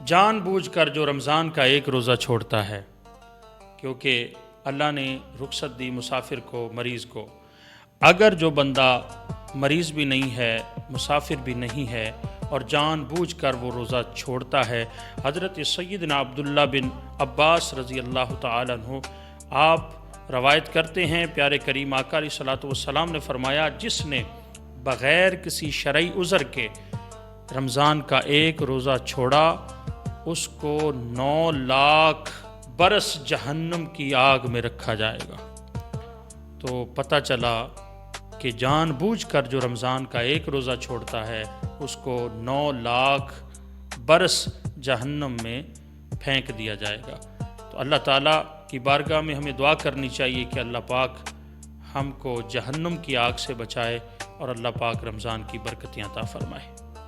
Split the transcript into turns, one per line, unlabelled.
جان بوجھ کر جو رمضان کا ایک روزہ چھوڑتا ہے، کیونکہ اللہ نے رخصت دی مسافر کو، مریض کو، اگر جو بندہ مریض بھی نہیں ہے، مسافر بھی نہیں ہے اور جان بوجھ کر وہ روزہ چھوڑتا ہے، حضرت سیدنا عبداللہ بن عباس رضی اللہ تعالیٰ عنہ آپ روایت کرتے ہیں، پیارے کریم آقا علیہ الصلوۃ والسلام نے فرمایا، جس نے بغیر کسی شرعی عذر کے رمضان کا ایک روزہ چھوڑا، اس کو 9 لاکھ برس جہنم کی آگ میں رکھا جائے گا۔ تو پتہ چلا کہ جان بوجھ کر جو رمضان کا ایک روزہ چھوڑتا ہے، اس کو 9 لاکھ برس جہنم میں پھینک دیا جائے گا۔ تو اللہ تعالیٰ کی بارگاہ میں ہمیں دعا کرنی چاہیے کہ اللہ پاک ہم کو جہنم کی آگ سے بچائے اور اللہ پاک رمضان کی برکتیں عطا فرمائے۔